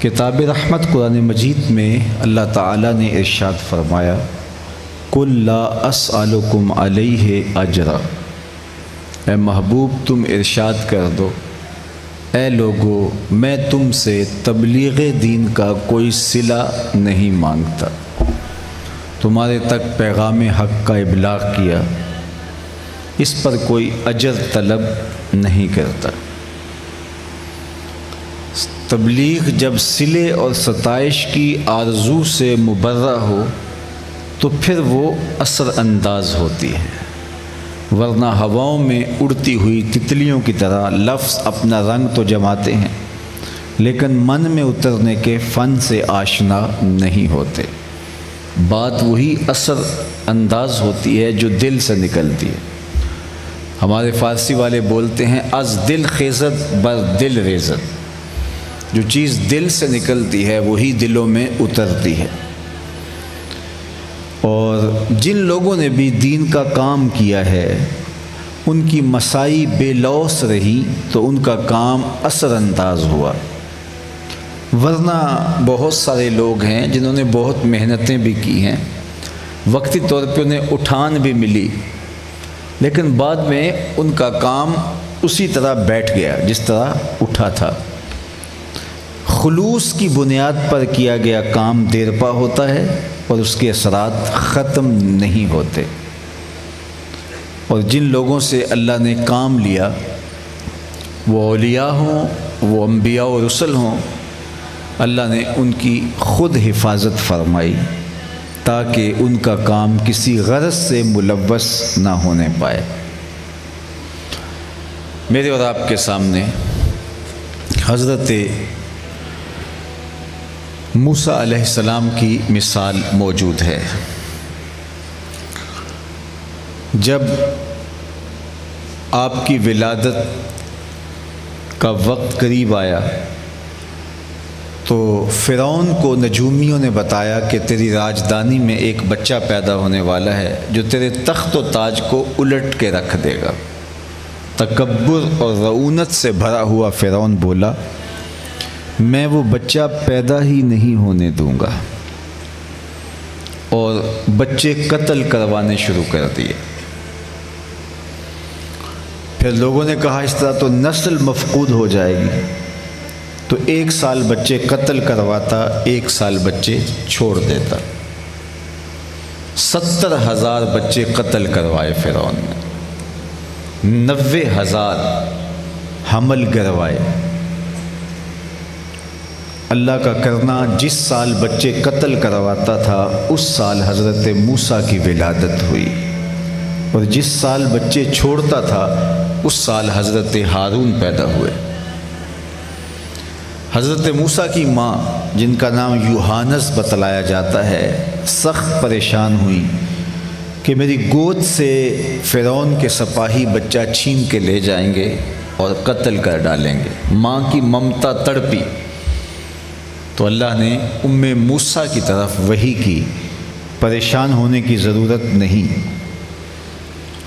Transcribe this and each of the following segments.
کتاب رحمت قرآن مجید میں اللہ تعالیٰ نے ارشاد فرمایا قُلْ لَا أَسْأَلُكُمْ عَلَيْهِ أَجْرًا، اے محبوب تم ارشاد کر دو اے لوگو میں تم سے تبلیغ دین کا کوئی صلہ نہیں مانگتا، تمہارے تک پیغام حق کا ابلاغ کیا، اس پر کوئی اجر طلب نہیں کرتا۔ تبلیغ جب صلے اور ستائش کی آرزو سے مبرہ ہو تو پھر وہ اثر انداز ہوتی ہے، ورنہ ہواؤں میں اڑتی ہوئی تتلیوں کی طرح لفظ اپنا رنگ تو جماتے ہیں لیکن من میں اترنے کے فن سے آشنا نہیں ہوتے۔ بات وہی اثر انداز ہوتی ہے جو دل سے نکلتی ہے۔ ہمارے فارسی والے بولتے ہیں از دل خیزت بر دل ریزت، جو چیز دل سے نکلتی ہے وہی دلوں میں اترتی ہے۔ اور جن لوگوں نے بھی دین کا کام کیا ہے ان کی مسائی بے لوث رہی تو ان کا کام اثر انداز ہوا، ورنہ بہت سارے لوگ ہیں جنہوں نے بہت محنتیں بھی کی ہیں، وقتی طور پہ انہیں اٹھان بھی ملی، لیکن بعد میں ان کا کام اسی طرح بیٹھ گیا جس طرح اٹھا تھا۔ خلوص کی بنیاد پر کیا گیا کام دیرپا ہوتا ہے اور اس کے اثرات ختم نہیں ہوتے، اور جن لوگوں سے اللہ نے کام لیا وہ اولیاء ہوں، وہ انبیاء و رسل ہوں، اللہ نے ان کی خود حفاظت فرمائی تاکہ ان کا کام کسی غرض سے ملوث نہ ہونے پائے۔ میرے اور آپ کے سامنے حضرت موسیٰ علیہ السلام کی مثال موجود ہے۔ جب آپ کی ولادت کا وقت قریب آیا تو فرعون کو نجومیوں نے بتایا کہ تیری راجدانی میں ایک بچہ پیدا ہونے والا ہے جو تیرے تخت و تاج کو الٹ کے رکھ دے گا۔ تکبر اور رعونت سے بھرا ہوا فرعون بولا میں وہ بچہ پیدا ہی نہیں ہونے دوں گا، اور بچے قتل کروانے شروع کر دیے۔ پھر لوگوں نے کہا اس طرح تو نسل مفقود ہو جائے گی، تو 1 سال بچے قتل کرواتا، 1 سال بچے چھوڑ دیتا۔ 70,000 بچے قتل کروائے فرعون نے، 90,000 حمل گروائے۔ اللہ کا کرنا جس سال بچے قتل کرواتا تھا اس سال حضرت موسیٰ کی ولادت ہوئی، اور جس سال بچے چھوڑتا تھا اس سال حضرت ہارون پیدا ہوئے۔ حضرت موسیٰ کی ماں جن کا نام یوحانس بتلایا جاتا ہے سخت پریشان ہوئی کہ میری گود سے فرعون کے سپاہی بچہ چھین کے لے جائیں گے اور قتل کر ڈالیں گے۔ ماں کی ممتا تڑپی تو اللہ نے موسیٰ کی طرف وحی کی پریشان ہونے کی ضرورت نہیں،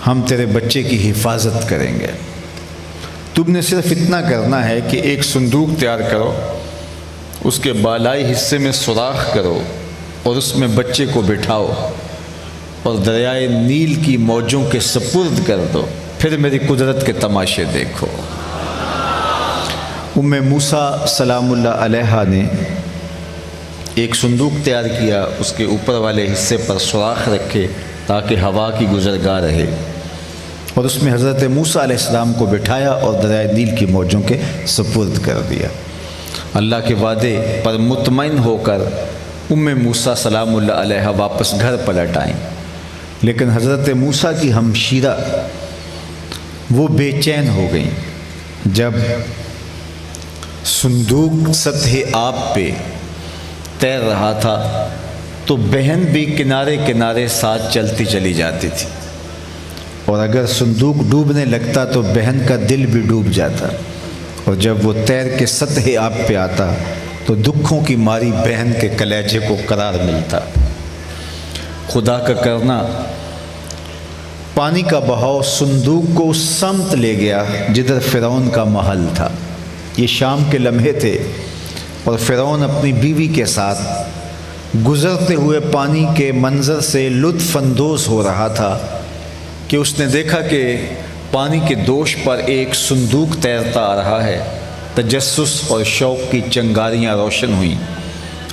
ہم تیرے بچے کی حفاظت کریں گے، تم نے صرف اتنا کرنا ہے کہ ایک صندوق تیار کرو، اس کے بالائی حصے میں سوراخ کرو اور اس میں بچے کو بٹھاؤ اور دریائے نیل کی موجوں کے سپرد کر دو، پھر میری قدرت کے تماشے دیکھو۔ موسیٰ سلام اللہ علیہ نے ایک صندوق تیار کیا، اس کے اوپر والے حصے پر سوراخ رکھے تاکہ ہوا کی گزرگاہ رہے، اور اس میں حضرت موسیٰ علیہ السلام کو بٹھایا اور دریائے نیل کی موجوں کے سپرد کر دیا۔ اللہ کے وعدے پر مطمئن ہو کر موسیٰ سلام اللہ علیہ واپس گھر پلٹ آئیں، لیکن حضرت موسیٰ کی ہمشیرہ وہ بے چین ہو گئیں۔ جب صندوق سطح آب پہ تیر رہا تھا تو بہن بھی کنارے کنارے ساتھ چلتی چلی جاتی تھی، اور اگر صندوق ڈوبنے لگتا تو بہن کا دل بھی ڈوب جاتا، اور جب وہ تیر کے سطح آب پہ آتا تو دکھوں کی ماری بہن کے کلیجے کو قرار ملتا۔ خدا کا کرنا پانی کا بہاؤ صندوق کو اس سمت لے گیا جدھر فرعون کا محل تھا۔ یہ شام کے لمحے تھے اور فرعون اپنی بیوی کے ساتھ گزرتے ہوئے پانی کے منظر سے لطف اندوز ہو رہا تھا کہ اس نے دیکھا کہ پانی کے دوش پر ایک صندوق تیرتا آ رہا ہے۔ تجسس اور شوق کی چنگاریاں روشن ہوئیں۔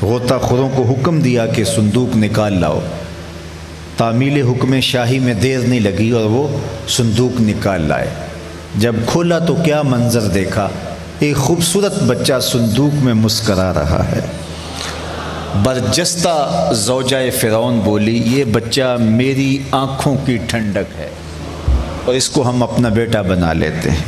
غوطہ خوروں کو حکم دیا کہ صندوق نکال لاؤ۔ تعمیل حکم شاہی میں دیر نہیں لگی اور وہ صندوق نکال لائے۔ جب کھولا تو کیا منظر دیکھا، ایک خوبصورت بچہ صندوق میں مسکرا رہا ہے۔ برجستہ زوجہ فرعون بولی، یہ بچہ میری آنکھوں کی ٹھنڈک ہے اور اس کو ہم اپنا بیٹا بنا لیتے ہیں۔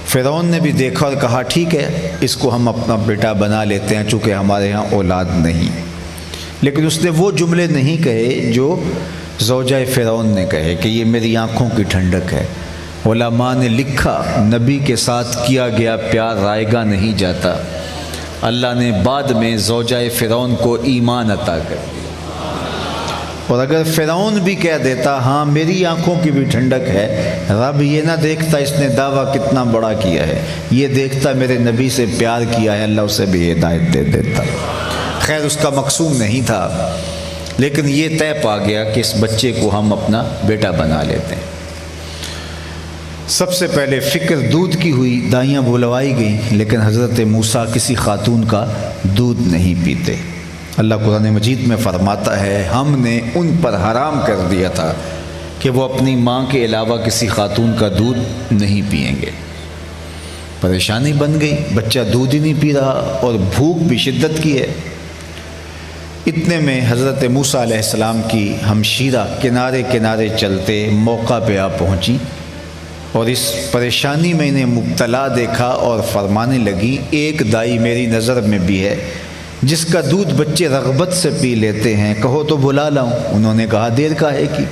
فرعون نے بھی دیکھا اور کہا ٹھیک ہے، اس کو ہم اپنا بیٹا بنا لیتے ہیں چونکہ ہمارے ہاں اولاد نہیں۔ لیکن اس نے وہ جملے نہیں کہے جو زوجہ فرعون نے کہے کہ یہ میری آنکھوں کی ٹھنڈک ہے۔ علماء نے لکھا نبی کے ساتھ کیا گیا پیار رائے گا نہیں جاتا۔ اللہ نے بعد میں زوجہ فرعون کو ایمان عطا کر دیا، اور اگر فرعون بھی کہہ دیتا ہاں میری آنکھوں کی بھی ٹھنڈک ہے، رب یہ نہ دیکھتا اس نے دعویٰ کتنا بڑا کیا ہے، یہ دیکھتا میرے نبی سے پیار کیا ہے، اللہ اسے بھی ہدایت دے دیتا۔ خیر اس کا مقصود نہیں تھا، لیکن یہ طے پا گیا کہ اس بچے کو ہم اپنا بیٹا بنا لیتے ہیں۔ سب سے پہلے فکر دودھ کی ہوئی، دائیاں بلوائی گئیں، لیکن حضرت موسیٰ کسی خاتون کا دودھ نہیں پیتے۔ اللہ قرآن مجید میں فرماتا ہے ہم نے ان پر حرام کر دیا تھا کہ وہ اپنی ماں کے علاوہ کسی خاتون کا دودھ نہیں پئیں گے۔ پریشانی بن گئی، بچہ دودھ ہی نہیں پی رہا اور بھوک بھی شدت کی ہے۔ اتنے میں حضرت موسیٰ علیہ السلام کی ہمشیرہ کنارے کنارے چلتے موقع پہ آ پہنچی اور اس پریشانی میں انہیں مبتلا دیکھا اور فرمانے لگی ایک دائی میری نظر میں بھی ہے جس کا دودھ بچے رغبت سے پی لیتے ہیں، کہو تو بلا لاؤں۔ انہوں نے کہا دیر کاہے کی،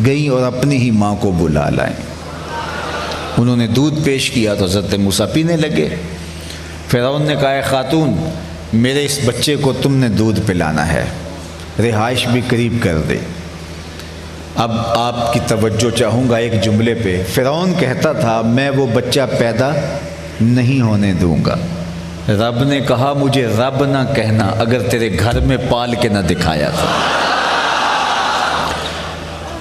گئیں اور اپنی ہی ماں کو بلا لائیں۔ انہوں نے دودھ پیش کیا تو حضرت موسیٰ پینے لگے۔ فرعون نے کہا خاتون میرے اس بچے کو تم نے دودھ پلانا ہے، رہائش بھی قریب کر دے۔ اب آپ کی توجہ چاہوں گا ایک جملے پہ۔ فرعون کہتا تھا میں وہ بچہ پیدا نہیں ہونے دوں گا۔ رب نے کہا مجھے رب نہ کہنا اگر تیرے گھر میں پال کے نہ دکھایا تھا۔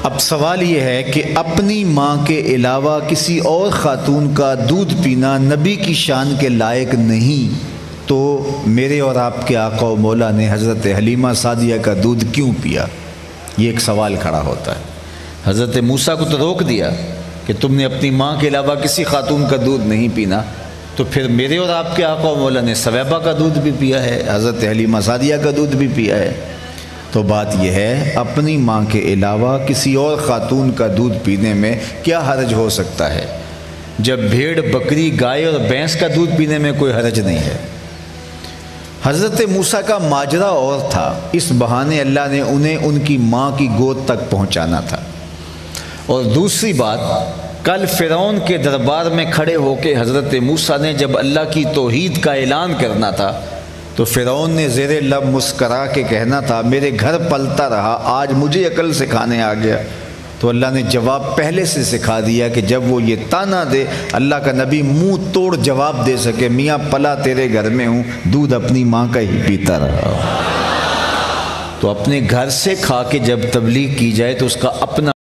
اب سوال یہ ہے کہ اپنی ماں کے علاوہ کسی اور خاتون کا دودھ پینا نبی کی شان کے لائق نہیں، تو میرے اور آپ کے آقا و مولا نے حضرت حلیمہ سعدیہ کا دودھ کیوں پیا؟ یہ ایک سوال کھڑا ہوتا ہے۔ حضرت موسیٰ کو تو روک دیا کہ تم نے اپنی ماں کے علاوہ کسی خاتون کا دودھ نہیں پینا، تو پھر میرے اور آپ کے آقا و مولا نے ثویبہ کا دودھ بھی پیا ہے، حضرت حلیمہ سعدیہ کا دودھ بھی پیا ہے۔ تو بات یہ ہے اپنی ماں کے علاوہ کسی اور خاتون کا دودھ پینے میں کیا حرج ہو سکتا ہے، جب بھیڑ بکری گائے اور بھینس کا دودھ پینے میں کوئی حرج نہیں ہے۔ حضرت موسیٰ کا ماجرا اور تھا، اس بہانے اللہ نے انہیں ان کی ماں کی گود تک پہنچانا تھا۔ اور دوسری بات، کل فرعون کے دربار میں کھڑے ہو کے حضرت موسیٰ نے جب اللہ کی توحید کا اعلان کرنا تھا تو فرعون نے زیر لب مسکرا کے کہنا تھا میرے گھر پلتا رہا، آج مجھے عقل سکھانے آ گیا۔ تو اللہ نے جواب پہلے سے سکھا دیا کہ جب وہ یہ تانا دے اللہ کا نبی منہ توڑ جواب دے سکے میاں پلا تیرے گھر میں ہوں، دودھ اپنی ماں کا ہی پیتا رہا۔ تو اپنے گھر سے کھا کے جب تبلیغ کی جائے تو اس کا اپنا